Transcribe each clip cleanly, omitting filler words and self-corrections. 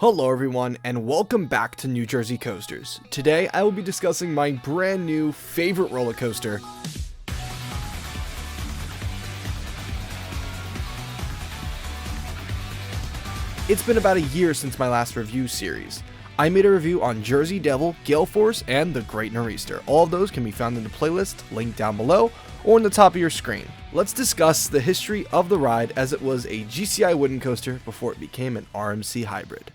Hello everyone, and welcome back to New Jersey Coasters. Today I will be discussing my brand new favorite roller coaster. It's been about a year since my last review series. I made a review on Jersey Devil, Gale Force, and the Great Nor'easter. All of those can be found in the playlist, linked down below, or in the top of your screen. Let's discuss the history of the ride, as it was a GCI wooden coaster before it became an RMC hybrid.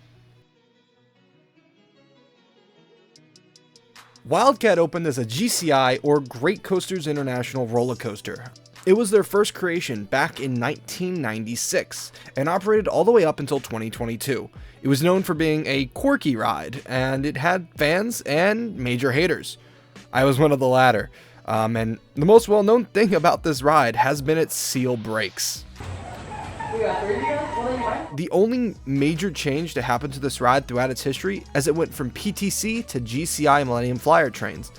Wildcat opened as a GCI, or Great Coasters International roller coaster. It was their first creation back in 1996 and operated all the way up until 2022. It was known for being a quirky ride, and it had fans and major haters. I was one of the latter, and the most well-known thing about this ride has been its seal brakes. The only major change to happen to this ride throughout its history as it went from PTC to GCI Millennium Flyer trains.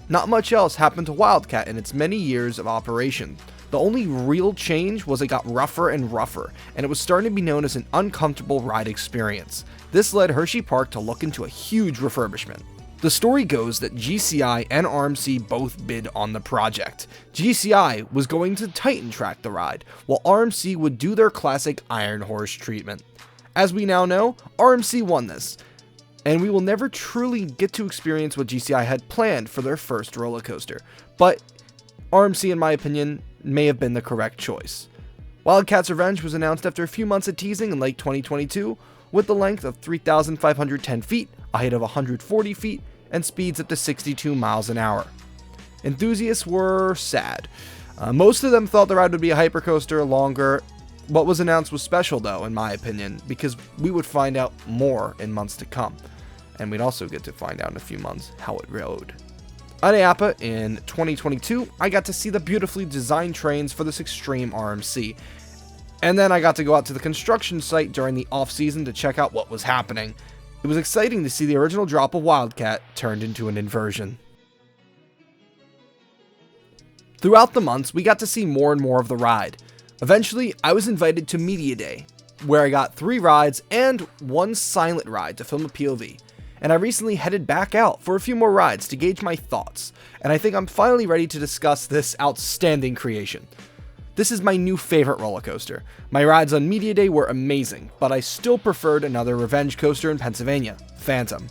Not much else happened to Wildcat in its many years of operation. The only real change was it got rougher and rougher, and it was starting to be known as an uncomfortable ride experience. This led Hersheypark to look into a huge refurbishment. The story goes that GCI and RMC both bid on the project. GCI was going to Titan track the ride, while RMC would do their classic Iron Horse treatment. As we now know, RMC won this, and we will never truly get to experience what GCI had planned for their first roller coaster. But RMC, in my opinion, may have been the correct choice. Wildcat's Revenge was announced after a few months of teasing in late 2022, with the length of 3,510 feet, a height of 140 feet, and speeds up to 62 miles an hour. Enthusiasts were sad. Most of them thought the ride would be a hypercoaster longer. What was announced was special though, in my opinion, because we would find out more in months to come. And we'd also get to find out in a few months how it rode. At IAAPA in 2022, I got to see the beautifully designed trains for this extreme RMC. And then I got to go out to the construction site during the off-season to check out what was happening. It was exciting to see the original drop of Wildcat turned into an inversion. Throughout the months, we got to see more and more of the ride. Eventually, I was invited to Media Day, where I got 3 rides and 1 silent ride to film a POV. And I recently headed back out for a few more rides to gauge my thoughts, and I think I'm finally ready to discuss this outstanding creation. This is my new favorite roller coaster. My rides on Media Day were amazing, but I still preferred another revenge coaster in Pennsylvania, Phantom.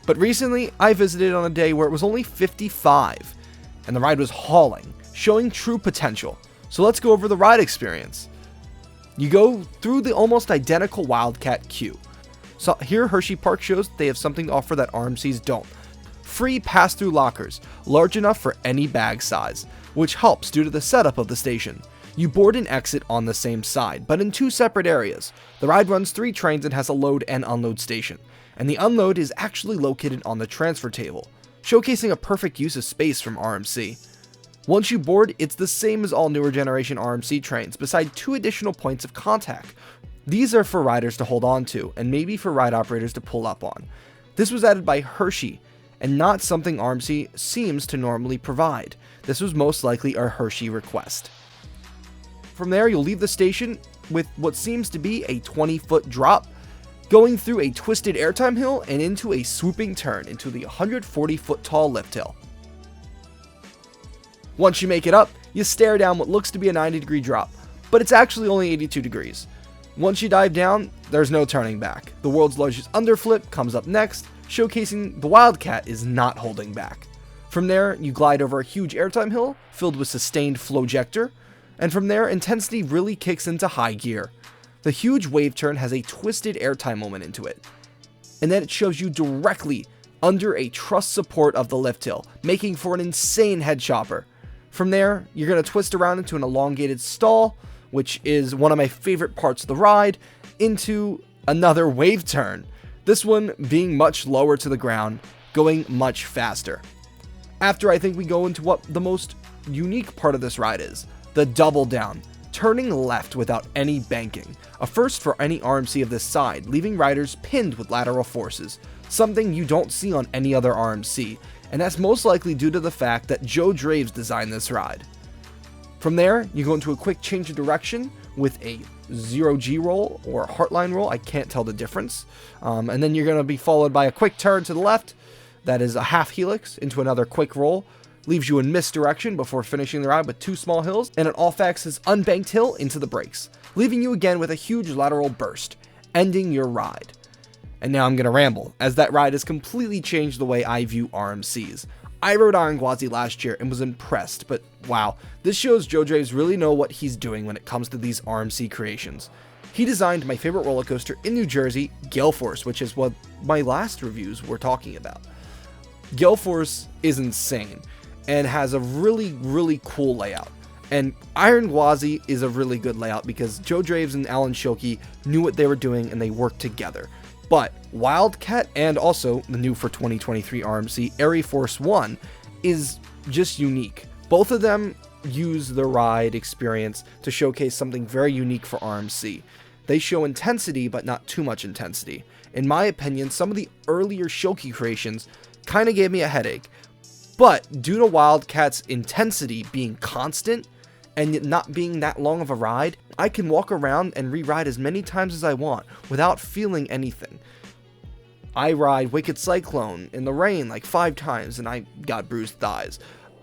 But recently, I visited on a day where it was only 55, and the ride was hauling, showing true potential. So let's go over the ride experience. You go through the almost identical Wildcat queue. So here Hersheypark shows they have something to offer that RMCs don't. Free pass-through lockers, large enough for any bag size, which helps due to the setup of the station. You board and exit on the same side, but in 2 separate areas. The ride runs 3 trains and has a load and unload station, and the unload is actually located on the transfer table, showcasing a perfect use of space from RMC. Once you board, it's the same as all newer generation RMC trains, beside 2 additional points of contact. These are for riders to hold on to, and maybe for ride operators to pull up on. This was added by Hershey, and not something RMC seems to normally provide. This was most likely a Hershey request. From there, you'll leave the station with what seems to be a 20-foot drop, going through a twisted airtime hill and into a swooping turn into the 140-foot tall lift hill. Once you make it up, you stare down what looks to be a 90-degree drop, but it's actually only 82 degrees. Once you dive down, there's no turning back. The world's largest underflip comes up next, showcasing the Wildcat is not holding back. From there, you glide over a huge airtime hill filled with sustained flowjector, and from there, intensity really kicks into high gear. The huge wave turn has a twisted airtime moment into it, and then it shoves you directly under a truss support of the lift hill, making for an insane head chopper. From there, you're going to twist around into an elongated stall, which is one of my favorite parts of the ride, into another wave turn, this one being much lower to the ground, going much faster. After, I think we go into what the most unique part of this ride is, the double down, turning left without any banking, a first for any RMC of this side, leaving riders pinned with lateral forces, something you don't see on any other RMC, and that's most likely due to the fact that Joe Draves designed this ride. From there, you go into a quick change of direction, with a 0G roll or heartline roll. I can't tell the difference. And then you're going to be followed by a quick turn to the left. That is a half helix into another quick roll. Leaves you in misdirection before finishing the ride with 2 small hills and an off-axis unbanked hill into the brakes, leaving you again with a huge lateral burst, ending your ride. And now I'm going to ramble, as that ride has completely changed the way I view RMCs. I rode Iron Gwazi last year and was impressed, but wow, this shows Joe Draves really know what he's doing when it comes to these RMC creations. He designed my favorite roller coaster in New Jersey, Gale Force, which is what my last reviews were talking about. Gale Force is insane and has a really cool layout. And Iron Gwazi is a really good layout because Joe Draves and Alan Schilke knew what they were doing and they worked together. But Wildcat and also the new for 2023 RMC, Air Force 1, is just unique. Both of them use the ride experience to showcase something very unique for RMC. They show intensity, but not too much intensity. In my opinion, some of the earlier Schilke creations kind of gave me a headache. But due to Wildcat's intensity being constant and it not being that long of a ride, I can walk around and re-ride as many times as I want without feeling anything. I ride Wicked Cyclone in the rain like 5 times and I got bruised thighs.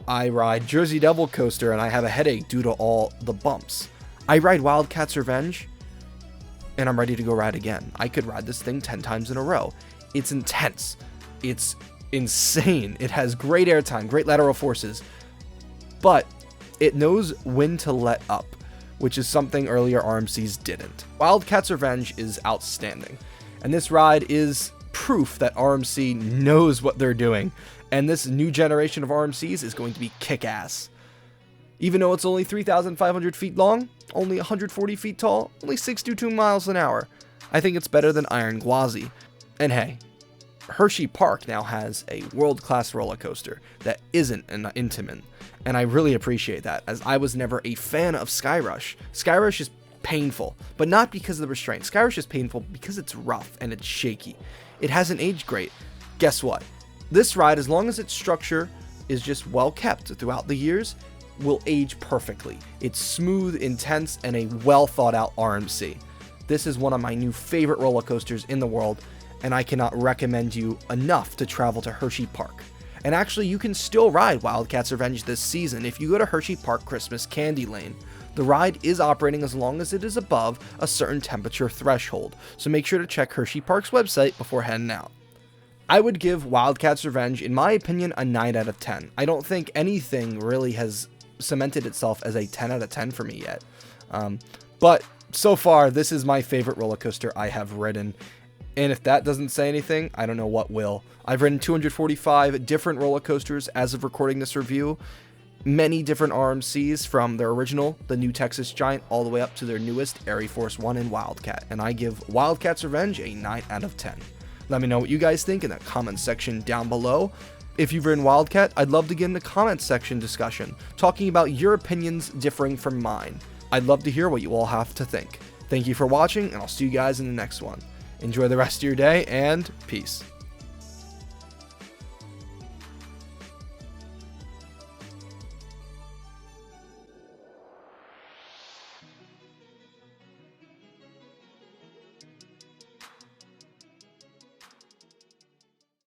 I ride Jersey Devil Coaster and I have a headache due to all the bumps. I ride Wildcat's Revenge and I'm ready to go ride again. I could ride this thing 10 times in a row. It's intense. It's insane. It has great airtime, great lateral forces, but it knows when to let up, which is something earlier RMCs didn't. Wildcat's Revenge is outstanding, and this ride is proof that RMC knows what they're doing, and this new generation of RMCs is going to be kick-ass. Even though it's only 3,500 feet long, only 140 feet tall, only 62 miles an hour, I think it's better than Iron Gwazi. And hey, Hersheypark now has a world-class roller coaster that isn't an Intamin, and I really appreciate that, as I was never a fan of Skyrush. Skyrush is painful, but not because of the restraint. Skyrush is painful because it's rough and it's shaky. It hasn't aged great. Guess what? This ride, as long as its structure is just well kept throughout the years, will age perfectly. It's smooth, intense, and a well thought out RMC. This is one of my new favorite roller coasters in the world, and I cannot recommend you enough to travel to Hersheypark. And actually, you can still ride Wildcat's Revenge this season if you go to Hersheypark Christmas Candy Lane. The ride is operating as long as it is above a certain temperature threshold, so make sure to check Hersheypark's website before heading out. I would give Wildcat's Revenge, in my opinion, a 9 out of 10. I don't think anything really has cemented itself as a 10 out of 10 for me yet. But so far, this is my favorite roller coaster I have ridden. And if that doesn't say anything, I don't know what will. I've ridden 245 different roller coasters as of recording this review. Many different RMCs, from their original, the new Texas Giant, all the way up to their newest, Air Force 1 and Wildcat. And I give Wildcat's Revenge a 9 out of 10. Let me know what you guys think in the comments section down below. If you've ridden Wildcat, I'd love to get in the comments section discussion, talking about your opinions differing from mine. I'd love to hear what you all have to think. Thank you for watching, and I'll see you guys in the next one. Enjoy the rest of your day, and peace.